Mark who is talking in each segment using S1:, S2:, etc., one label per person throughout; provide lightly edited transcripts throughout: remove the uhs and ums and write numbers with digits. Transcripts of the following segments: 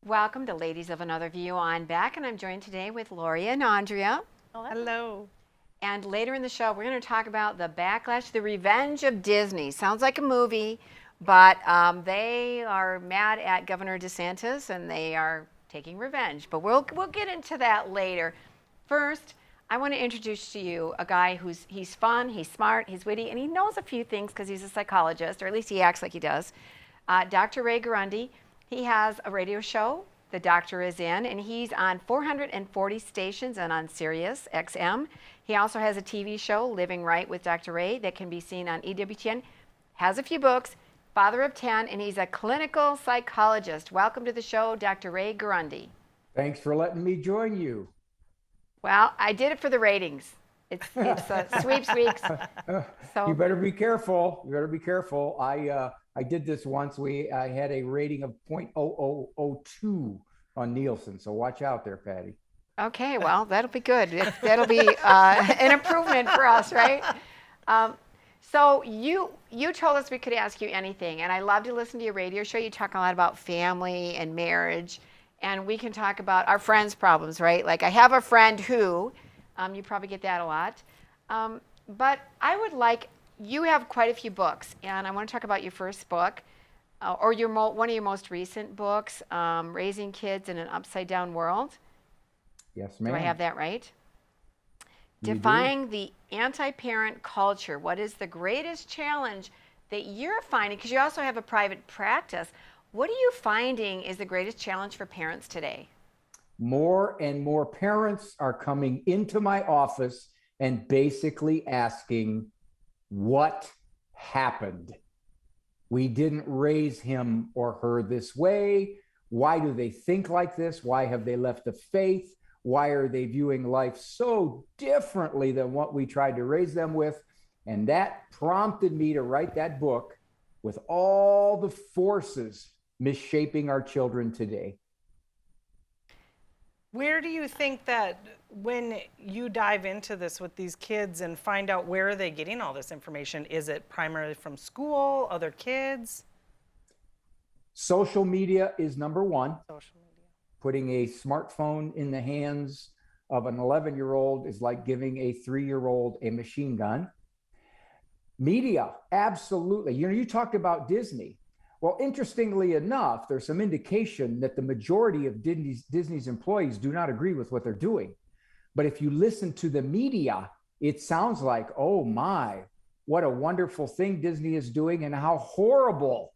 S1: Welcome to Ladies of Another View. I'm back, and I'm joined today with Lori and Andrea.
S2: Hello.
S1: And later in the show, we're going to talk about the backlash, the revenge of Disney. Sounds like a movie, but they are mad at Governor DeSantis, and they are taking revenge. But we'll get into that later. First, I want to introduce to you a guy he's fun, he's smart, he's witty, and he knows a few things because he's a psychologist, or at least he acts like he does. Dr. Ray Guarendi. He has a radio show, The Doctor Is In, and he's on 440 stations and on Sirius XM. He also has a TV show, Living Right with Dr. Ray, that can be seen on EWTN. Has a few books, father of 10, and he's a clinical psychologist. Welcome to the show, Dr. Ray Guarendi.
S3: Thanks for letting me join you.
S1: Well, I did it for the ratings. It's sweeps weeks.
S3: So you better be careful. You better be careful. I did this once. I had a rating of 0.0002 on Nielsen. So watch out there, Patty.
S1: Okay, well, that'll be good. That'll be an improvement for us, right? So you told us we could ask you anything, and I love to listen to your radio show. You talk a lot about family and marriage, and we can talk about our friends' problems, right? Like I have a friend who, you probably get that a lot, but I would like, you have quite a few books, and I want to talk about your first book, or one of your most recent books, Raising Kids in an Upside Down World.
S3: Yes, ma'am.
S1: Do I have that right?
S3: You
S1: Defying the anti-parent culture. What is the greatest challenge that you're finding? Because you also have a private practice. What are you finding is the greatest challenge for parents today?
S3: More and more parents are coming into my office and basically asking, what happened? We didn't raise him or her this way. Why do they think like this? Why have they left the faith? Why are they viewing life so differently than what we tried to raise them with? And that prompted me to write that book with all the forces misshaping our children today.
S2: Where do you think that when you dive into this with these kids and find out where are they getting all this information, is it primarily from school, other kids?
S3: Social media is number one.
S2: Social media.
S3: Putting a smartphone in the hands of an 11-year-old is like giving a 3-year-old a machine gun. Media, absolutely. You talked about Disney. Well, interestingly enough, there's some indication that the majority of Disney's employees do not agree with what they're doing. But if you listen to the media, it sounds like, oh my, what a wonderful thing Disney is doing and how horrible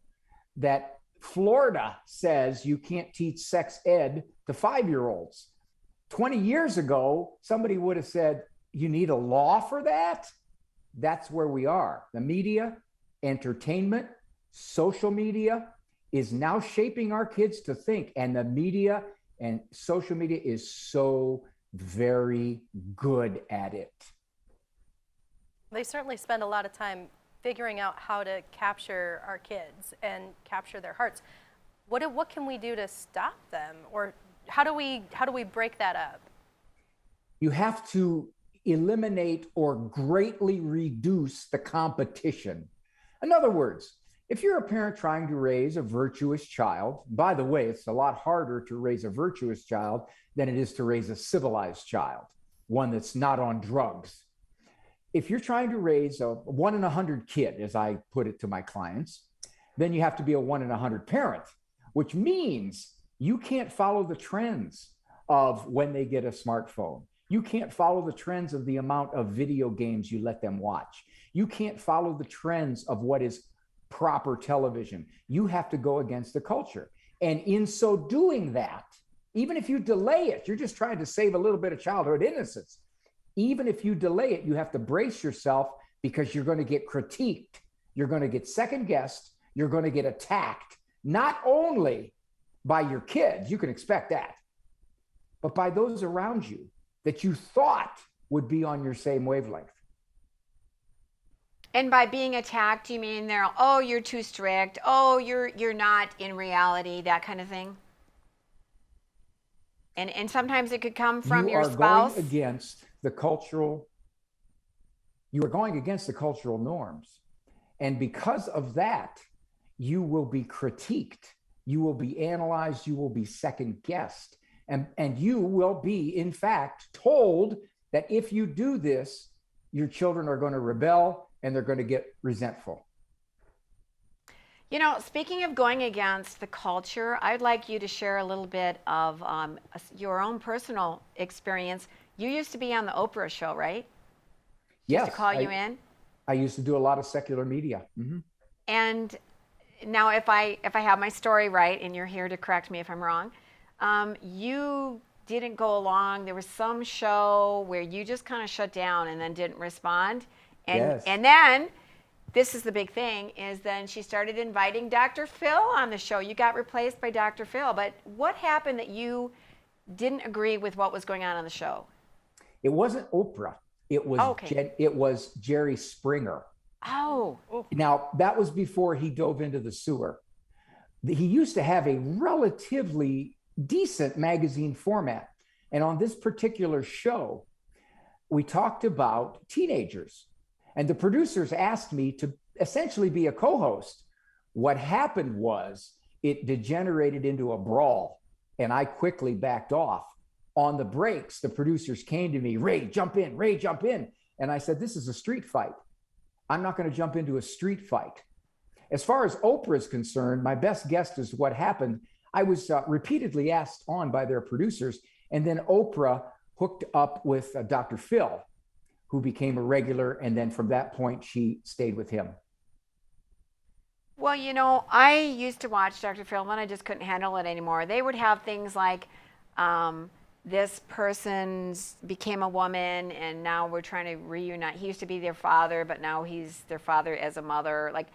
S3: that Florida says you can't teach sex ed to 5-year-olds. 20 years ago, somebody would have said, you need a law for that? That's where we are. The media, entertainment, social media is now shaping our kids to think. And the media and social media is so very good at it.
S4: They certainly spend a lot of time figuring out how to capture our kids and capture their hearts. What can we do to stop them, or how do we break that up?
S3: You have to eliminate or greatly reduce the competition. In other words, if you're a parent trying to raise a virtuous child, by the way, it's a lot harder to raise a virtuous child than it is to raise a civilized child, one that's not on drugs. If you're trying to raise a 1 in 100 kid, as I put it to my clients, then you have to be a 1 in 100 parent, which means you can't follow the trends of when they get a smartphone. You can't follow the trends of the amount of video games you let them watch. You can't follow the trends of what is proper television. You have to go against the culture. And in so doing that, even if you delay it, you're just trying to save a little bit of childhood innocence. Even if you delay it, you have to brace yourself because you're going to get critiqued. You're going to get second guessed. You're going to get attacked, not only by your kids, you can expect that, but by those around you that you thought would be on your same wavelength.
S1: And by being attacked, you mean they're, oh, you're too strict. Oh, you're not in reality, that kind of thing? And sometimes it could come from your spouse.
S3: Going against the cultural, you are going against the cultural norms. And because of that, you will be critiqued. You will be analyzed, you will be second guessed, and you will be, in fact, told that if you do this, your children are going to rebel and they're going to get resentful.
S1: You know, speaking of going against the culture, I'd like you to share a little bit of your own personal experience. You used to be on the Oprah show, right?
S3: Yes.
S1: To call you in.
S3: I used to do a lot of secular media. Mm-hmm.
S1: And now, if I have my story right, and you're here to correct me if I'm wrong, you didn't go along. There was some show where you just kind of shut down and then didn't respond. And
S3: Yes.
S1: and then this is the big thing, is then she started inviting Dr. Phil on the show. You got replaced by Dr. Phil. But what happened that you didn't agree with what was going on the show?
S3: It wasn't Oprah. It was it was Jerry Springer.
S1: Oh.
S3: Now, that was before he dove into the sewer. He used to have a relatively decent magazine format. And on this particular show, we talked about teenagers. And the producers asked me to essentially be a co-host. What happened was it degenerated into a brawl, and I quickly backed off. On the breaks, the producers came to me, Ray, jump in, Ray, jump in. And I said, this is a street fight. I'm not going to jump into a street fight. As far as Oprah is concerned, my best guess is what happened. I was repeatedly asked on by their producers, and then Oprah hooked up with Dr. Phil, who became a regular, and then from that point, she stayed with him.
S1: Well, you know, I used to watch Dr. Phil, and I just couldn't handle it anymore. They would have things like, this person became a woman, and now we're trying to reunite. He used to be their father, but now he's their father as a mother. Like,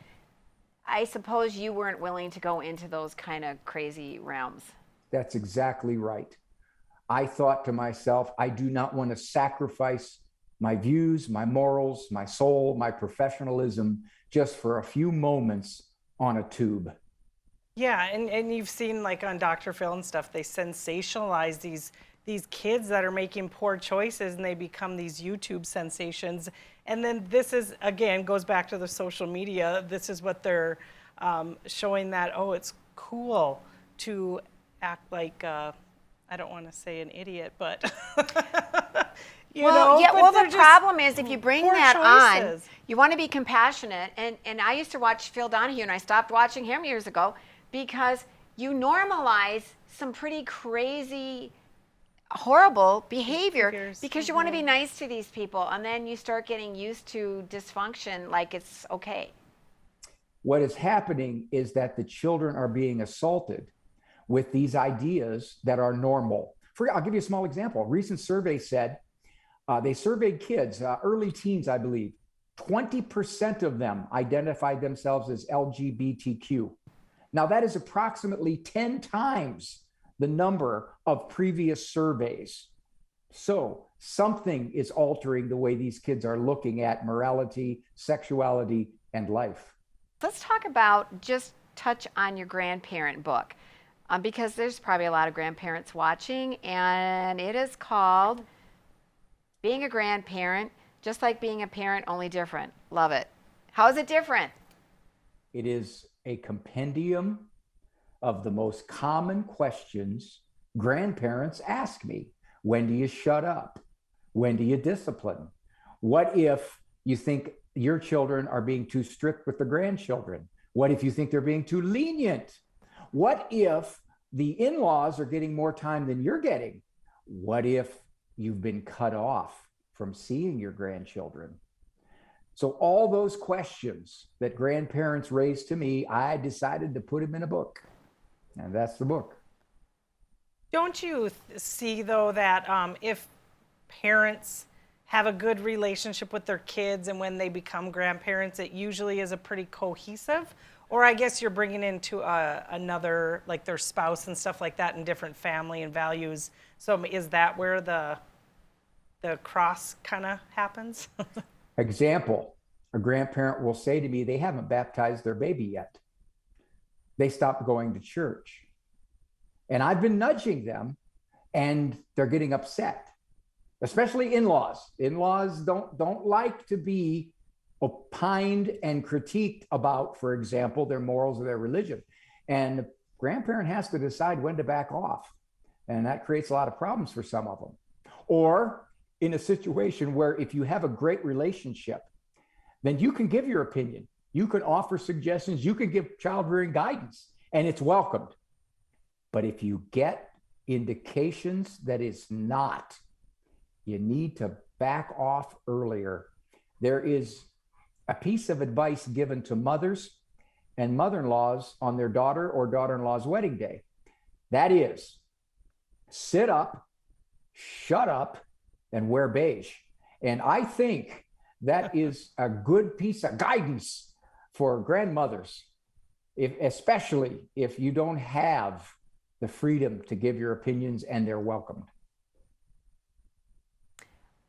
S1: I suppose you weren't willing to go into those kind of crazy realms.
S3: That's exactly right. I thought to myself, I do not want to sacrifice my views, my morals, my soul, my professionalism just for a few moments on a tube.
S2: Yeah, and you've seen like on Dr. Phil and stuff, they sensationalize these kids that are making poor choices, and they become these YouTube sensations. And then this is, again, goes back to the social media. This is what they're showing, that, oh, it's cool to act like, I don't want to say an idiot, but
S1: the problem is if you bring that
S2: choices
S1: on, you want to be compassionate. And I used to watch Phil Donahue, and I stopped watching him years ago because you normalize some pretty crazy, horrible behavior because you want to be nice to these people, and then you start getting used to dysfunction like it's okay.
S3: What is happening is that the children are being assaulted with these ideas that are normal. I'll give you a small example. A recent survey said, they surveyed kids, early teens, I believe. 20% of them identified themselves as LGBTQ. Now, that is approximately 10 times the number of previous surveys. So something is altering the way these kids are looking at morality, sexuality, and life.
S1: Let's talk about, just touch on your grandparent book, because there's probably a lot of grandparents watching, and it is called Being a Grandparent, Just Like Being a Parent, Only Different. Love it. How is it different?
S3: It is a compendium of the most common questions grandparents ask me. When do you shut up? When do you discipline? What if you think your children are being too strict with the grandchildren? What if you think they're being too lenient? What if the in-laws are getting more time than you're getting? What if you've been cut off from seeing your grandchildren? So all those questions that grandparents raised to me, I decided to put them in a book. And that's the book.
S2: Don't you see, though, that if parents have a good relationship with their kids, and when they become grandparents, it usually is a pretty cohesive? Or I guess you're bringing into another, like their spouse and stuff like that, and different family and values. So is that where the cross kind of happens?
S3: Example, a grandparent will say to me, they haven't baptized their baby yet. They stopped going to church. And I've been nudging them, and they're getting upset, especially in-laws. In-laws don't like to be opined and critiqued about, for example, their morals or their religion. And grandparent has to decide when to back off. And that creates a lot of problems for some of them. Or in a situation where if you have a great relationship, then you can give your opinion. You can offer suggestions. You can give child rearing guidance, and it's welcomed. But if you get indications that it's not, you need to back off earlier. There is a piece of advice given to mothers and mother-in-laws on their daughter or daughter-in-law's wedding day. That is, sit up, shut up, and wear beige. And I think that is a good piece of guidance for grandmothers, especially if you don't have the freedom to give your opinions and they're welcomed.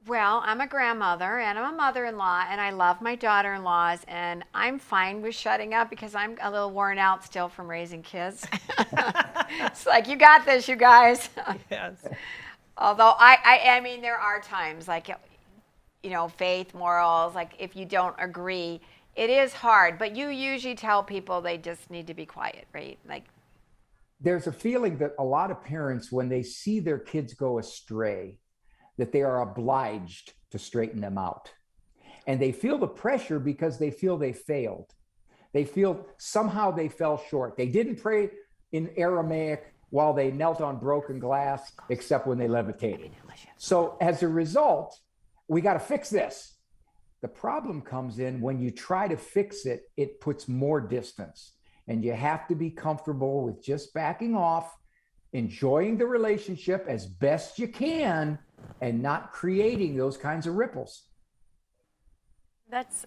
S1: Well, I'm a grandmother and I'm a mother-in-law and I love my daughter-in-laws and I'm fine with shutting up because I'm a little worn out still from raising kids. It's like, you got this, you guys.
S2: Yes.
S1: Although I mean, there are times like, you know, faith, morals, like if you don't agree, it is hard, but you usually tell people they just need to be quiet, right? Like,
S3: there's a feeling that a lot of parents, when they see their kids go astray, that they are obliged to straighten them out. And they feel the pressure because they feel they failed. They feel somehow they fell short. They didn't pray in Aramaic while they knelt on broken glass, except when they levitated. So as a result, we got to fix this. The problem comes in when you try to fix it, it puts more distance. And you have to be comfortable with just backing off, enjoying the relationship as best you can, and not creating those kinds of ripples.
S4: That's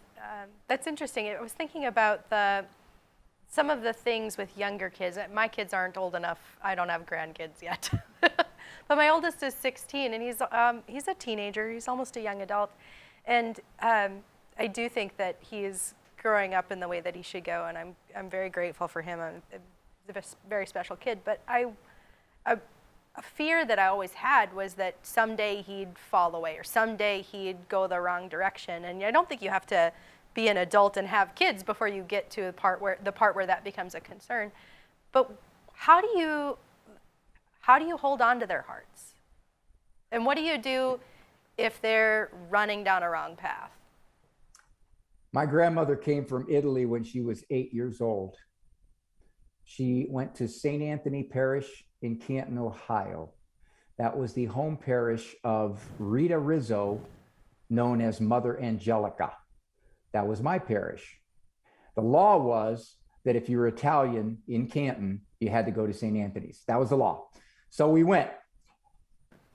S4: interesting. I was thinking about some of the things with younger kids. My kids aren't old enough. I don't have grandkids yet. But my oldest is 16, and he's a teenager. He's almost a young adult. And I do think that he's growing up in the way that he should go, and I'm very grateful for him. He's a very special kid. But a fear that I always had was that someday he'd fall away or someday he'd go the wrong direction. And I don't think you have to be an adult and have kids before you get to the part where that becomes a concern. But how do you hold on to their hearts? And what do you do if they're running down a wrong path?
S3: My grandmother came from Italy when she was 8 years old. She went to St. Anthony Parish in Canton, Ohio. That was the home parish of Rita Rizzo, known as Mother Angelica. That was my parish. The law was that if you were Italian in Canton, you had to go to St. Anthony's. That was the law. So we went.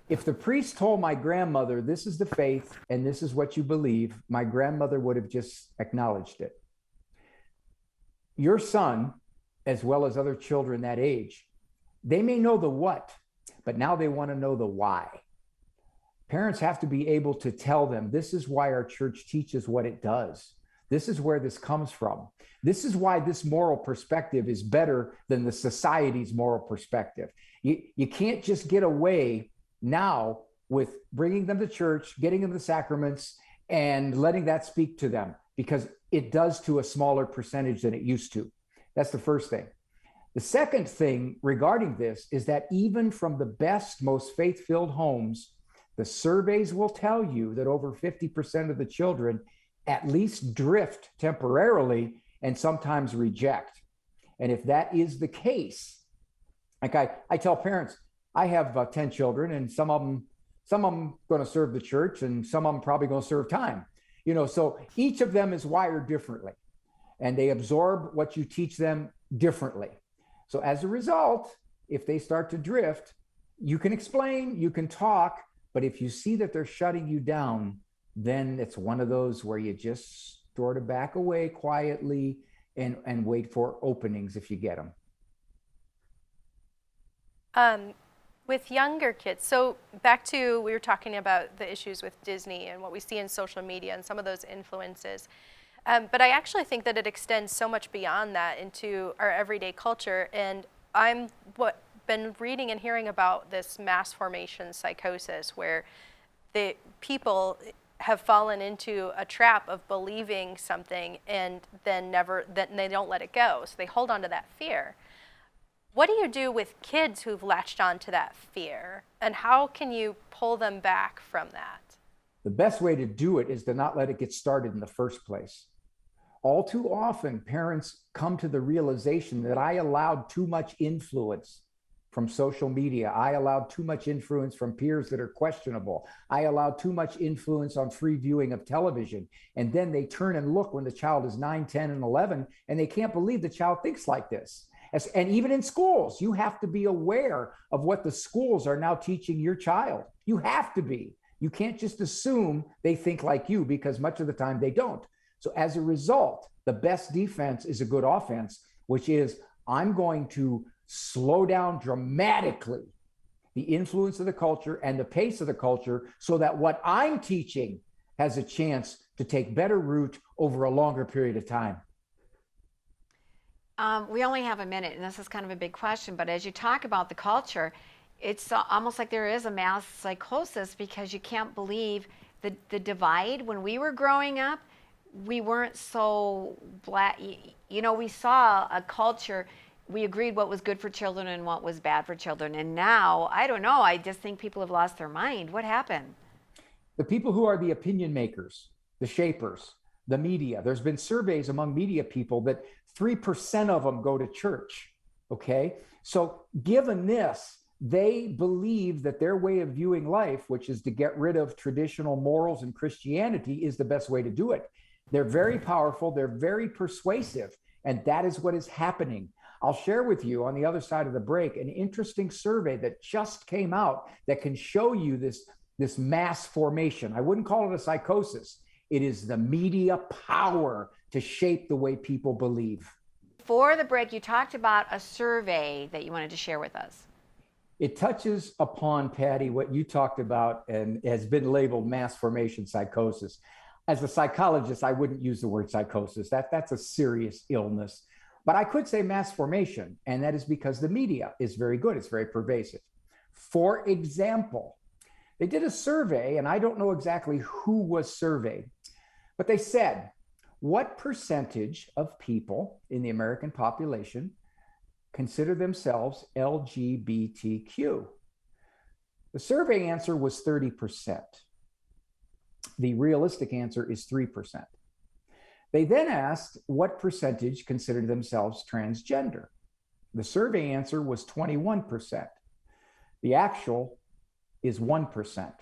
S3: If the priest told my grandmother, this is the faith and this is what you believe, my grandmother would have just acknowledged it. Your son, as well as other children that age, they may know the what, but now they want to know the why. Parents have to be able to tell them, this is why our church teaches what it does. This is where this comes from. This is why this moral perspective is better than the society's moral perspective. You can't just get away now with bringing them to church, getting them the sacraments, and letting that speak to them, because it does to a smaller percentage than it used to. That's the first thing. The second thing regarding this is that even from the best, most faith-filled homes, the surveys will tell you that over 50% of the children at least drift temporarily and sometimes reject. And if that is the case, like I tell parents, I have 10 children, and some of them going to serve the church, and some of them probably going to serve time. So each of them is wired differently, and they absorb what you teach them differently. So as a result, if they start to drift, you can explain, you can talk, but if you see that they're shutting you down, then it's one of those where you just sort of back away quietly and wait for openings if you get them.
S4: With younger kids, so back to, we were talking about the issues with Disney and what we see in social media and some of those influences. But I actually think that it extends so much beyond that into our everyday culture. And I'm been reading and hearing about this mass formation psychosis, where the people have fallen into a trap of believing something and then they don't let it go. So they hold on to that fear. What do you do with kids who've latched onto that fear? And how can you pull them back from that?
S3: The best way to do it is to not let it get started in the first place. All too often, parents come to the realization that I allowed too much influence from social media. I allowed too much influence from peers that are questionable. I allowed too much influence on free viewing of television. And then they turn and look when the child is 9, 10, and 11, and they can't believe the child thinks like this. And even in schools, you have to be aware of what the schools are now teaching your child. You have to be. You can't just assume they think like you, because much of the time they don't. So as a result, the best defense is a good offense, which is I'm going to slow down dramatically the influence of the culture and the pace of the culture so that what I'm teaching has a chance to take better root over a longer period of time.
S1: We only have a minute, and this is kind of a big question, but as you talk about the culture, it's almost like there is a mass psychosis because you can't believe the divide. When we were growing up, we weren't so black. You know, we saw a culture, we agreed what was good for children and what was bad for children. And now, I don't know, I just think people have lost their mind. What happened?
S3: The people who are the opinion makers, the shapers, the media, there's been surveys among media people that 3% of them go to church, okay? So given this, they believe that their way of viewing life, which is to get rid of traditional morals and Christianity, is the best way to do it. They're very powerful, they're very persuasive, and that is what is happening. I'll share with you on the other side of the break an interesting survey that just came out that can show you this mass formation. I wouldn't call it a psychosis. It is the media power to shape the way people believe.
S1: Before the break, you talked about a survey that you wanted to share with us.
S3: It touches upon, Patty, what you talked about and has been labeled mass formation psychosis. As a psychologist, I wouldn't use the word psychosis. That's a serious illness. But I could say mass formation, and that is because the media is very good. It's very pervasive. For example, they did a survey, and I don't know exactly who was surveyed, but they said, what percentage of people in the American population consider themselves LGBTQ? The survey answer was 30%. The realistic answer is 3%. They then asked what percentage considered themselves transgender. The survey answer was 21%. The actual is 1%.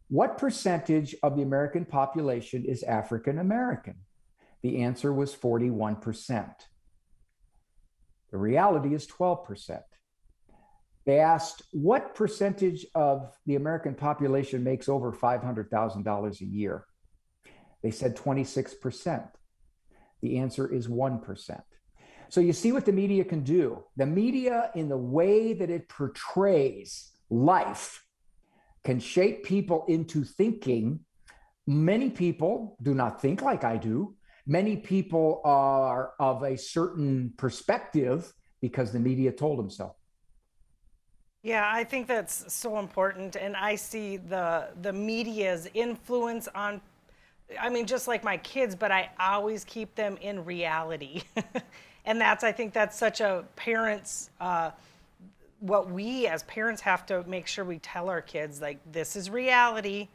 S3: What percentage of the American population is African American? The answer was 41%. The reality is 12%. They asked what percentage of the American population makes over $500,000 a year? They said 26%. The answer is 1%. So you see what the media can do. The media, in the way that it portrays life, can shape people into thinking. Many people do not think like I do. Many people are of a certain perspective because the media told them so.
S2: Yeah, I think that's so important. And I see the media's influence on, I mean, just like my kids, but I always keep them in reality. And I think that's such a parent's, what we as parents have to make sure we tell our kids, like, this is reality,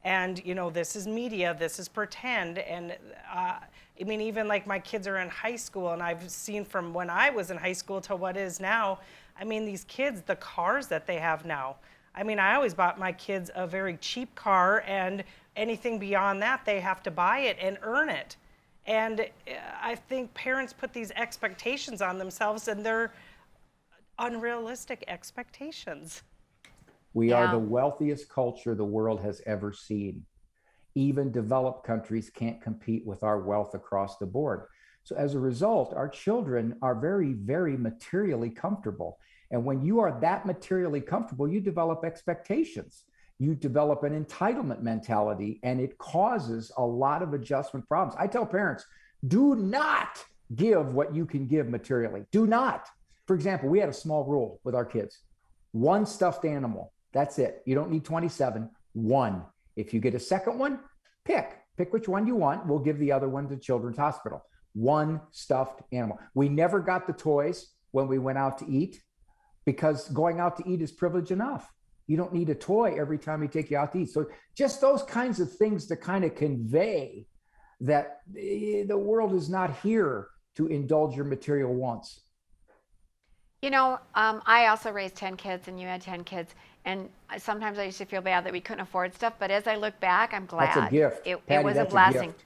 S2: and, you know, this is media, this is pretend. And I mean, even like my kids are in high school, and I've seen from when I was in high school to what is now, I mean, these kids, the cars that they have now. I mean, I always bought my kids a very cheap car, and anything beyond that, they have to buy it and earn it. And I think parents put these expectations on themselves, and they're unrealistic expectations.
S3: We are the wealthiest culture the world has ever seen. Even developed countries can't compete with our wealth across the board. So as a result, our children are very, very materially comfortable. And when you are that materially comfortable, you develop expectations. You develop an entitlement mentality, and it causes a lot of adjustment problems. I tell parents, do not give what you can give materially. Do not. For example, we had a small rule with our kids. 1 stuffed animal. That's it. You don't need 27. 1. If you get a second one, pick which one you want. We'll give the other one to Children's Hospital. 1 stuffed animal. We never got the toys. when we went out to eat, because going out to eat is privilege enough. You don't need a toy every time we take you out to eat. So just those kinds of things to kind of convey that the world is not here to indulge your material wants.
S1: You know, I also raised 10 kids, and you had 10 kids. And sometimes I used to feel bad that we couldn't afford stuff. But as I look back, I'm glad.
S3: That's a gift.
S1: It
S3: Patty,
S1: was a
S3: that's
S1: blessing.
S3: gift.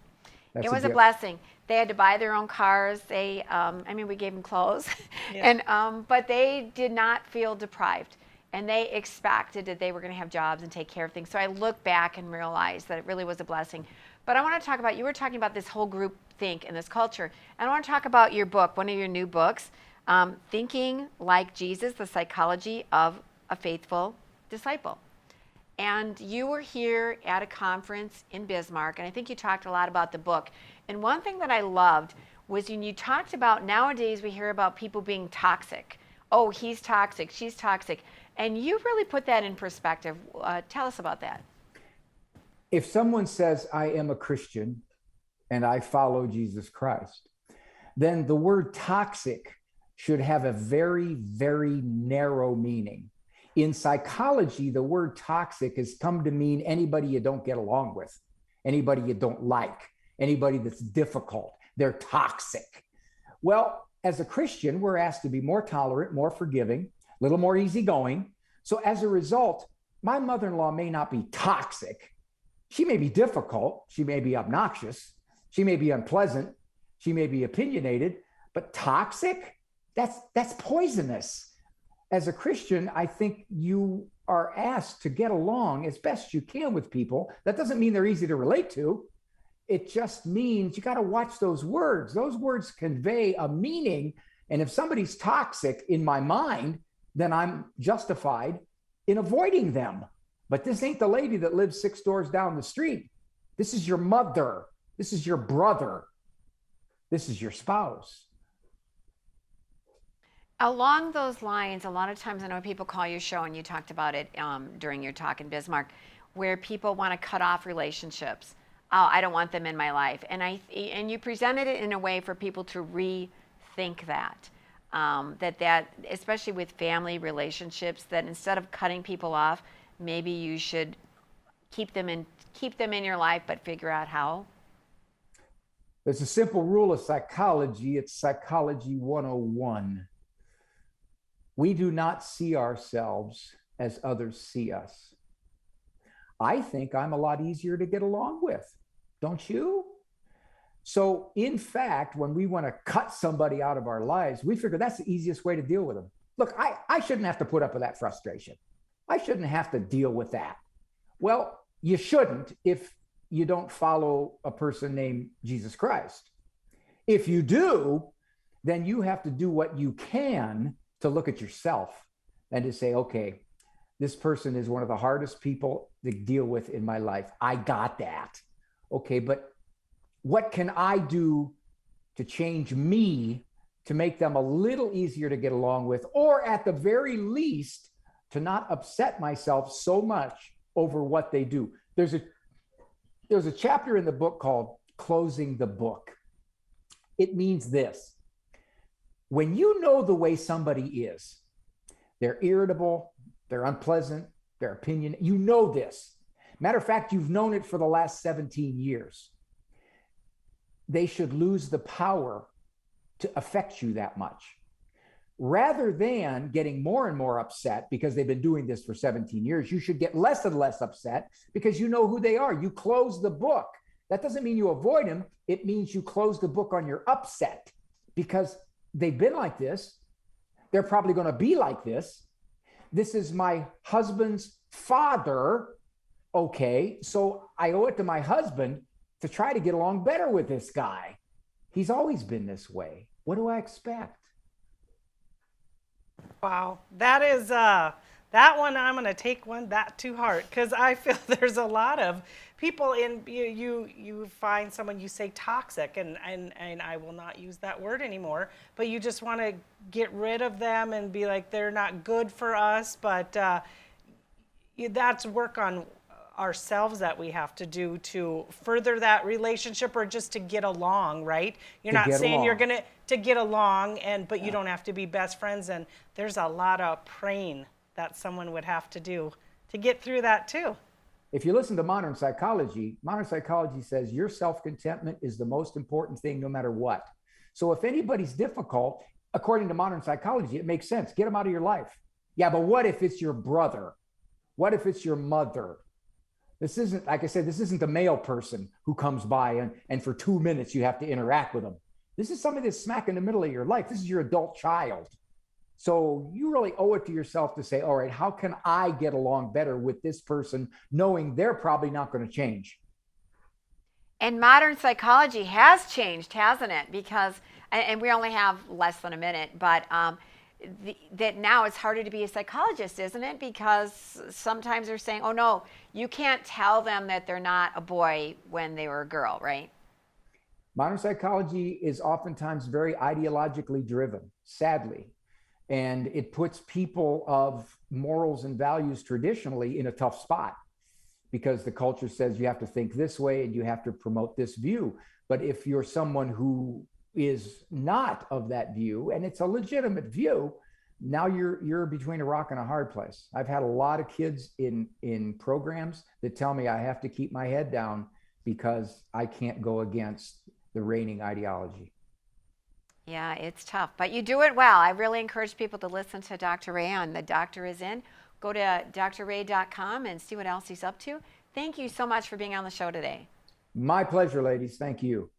S3: That's
S1: It was a
S3: gift.
S1: blessing. They had to buy their own cars. They, I mean, we gave them clothes,
S2: Yeah.
S1: and but they did not feel deprived, and they expected that they were going to have jobs and take care of things. So I look back and realize that it really was a blessing. But I want to talk about, you were talking about this whole group think in this culture, and I want to talk about your book, one of your new books, Thinking Like Jesus: The Psychology of a Faithful Disciple. And you were here at a conference in Bismarck, and I think you talked a lot about the book. And one thing that I loved was when you talked about, nowadays we hear about people being toxic. Oh, he's toxic, she's toxic. And you really put that in perspective. Tell us about that.
S3: If someone says, I am a Christian and I follow Jesus Christ, then the word toxic should have a very, very narrow meaning. In psychology, the word toxic has come to mean anybody you don't get along with, anybody you don't like, anybody that's difficult. They're toxic. Well, as a Christian, we're asked to be more tolerant, more forgiving, a little more easygoing. So as a result, my mother-in-law may not be toxic. She may be difficult. She may be obnoxious. She may be unpleasant. She may be opinionated, but toxic, that's poisonous. As a Christian, I think you are asked to get along as best you can with people. That doesn't mean they're easy to relate to. It just means you got to watch those words. Those words convey a meaning. And if somebody's toxic in my mind, then I'm justified in avoiding them. But this ain't the lady that lives 6 doors down the street. This is your mother. This is your brother. This is your spouse.
S1: Along those lines, a lot of times I know people call your show, and you talked about it during your talk in Bismarck, where people want to cut off relationships. Oh, I don't want them in my life. And you presented it in a way for people to rethink that. That especially with family relationships, that instead of cutting people off, maybe you should keep them in your life, but figure out how.
S3: There's a simple rule of psychology. It's Psychology 101. We do not see ourselves as others see us. I think I'm a lot easier to get along with. Don't you? So in fact, when we want to cut somebody out of our lives, we figure that's the easiest way to deal with them. Look, I shouldn't have to put up with that frustration. I shouldn't have to deal with that. Well, you shouldn't if you don't follow a person named Jesus Christ. If you do, then you have to do what you can to look at yourself and to say, okay, this person is one of the hardest people to deal with in my life. I got that. Okay, but what can I do to change me to make them a little easier to get along with, or at the very least, to not upset myself so much over what they do? There's a chapter in the book called Closing the Book. It means this. When you know the way somebody is, they're irritable, they're unpleasant, their opinion, you know this. Matter of fact, you've known it for the last 17 years. They should lose the power to affect you that much. Rather than getting more and more upset because they've been doing this for 17 years, you should get less and less upset because you know who they are. You close the book. That doesn't mean you avoid them. It means you close the book on your upset because they've been like this. They're probably going to be like this. This is my husband's father. Okay, so I owe it to my husband to try to get along better with this guy. He's always been this way. What do I expect?
S2: Wow, that is that one I'm going to take that to heart, because I feel there's a lot of people in you find someone, you say toxic, and I will not use that word anymore, but you just want to get rid of them and be like, they're not good for us, but that's work on ourselves that we have to do to further that relationship or just to get along, right? You're
S3: To
S2: not
S3: get
S2: saying you're
S3: along.
S2: going to get along, but you don't have to be best friends. And there's a lot of praying that someone would have to do to get through that too.
S3: If you listen to modern psychology says your self-contentment is the most important thing no matter what. So if anybody's difficult, according to modern psychology, it makes sense. Get them out of your life. Yeah, but what if it's your brother? What if it's your mother? This isn't, like I said, this isn't the male person who comes by and for 2 minutes you have to interact with them. This is somebody that's smack in the middle of your life. This is your adult child. So you really owe it to yourself to say, all right, how can I get along better with this person, knowing they're probably not going to change?
S1: And modern psychology has changed, hasn't it? Because, and we only have less than a minute, but that now it's harder to be a psychologist, isn't it? Because sometimes they're saying, oh no, you can't tell them that they're not a boy when they were a girl, right?
S3: Modern psychology is oftentimes very ideologically driven, sadly. And it puts people of morals and values traditionally in a tough spot because the culture says you have to think this way and you have to promote this view. But if you're someone who is not of that view, and it's a legitimate view, now you're between a rock and a hard place. I've had a lot of kids in programs that tell me I have to keep my head down because I can't go against the reigning ideology.
S1: Yeah, it's tough, but you do it well. I really encourage people to listen to Dr. Ray on The Doctor Is In. Go to drray.com and see what else he's up to. Thank you so much for being on the show today.
S3: My pleasure, ladies. Thank you.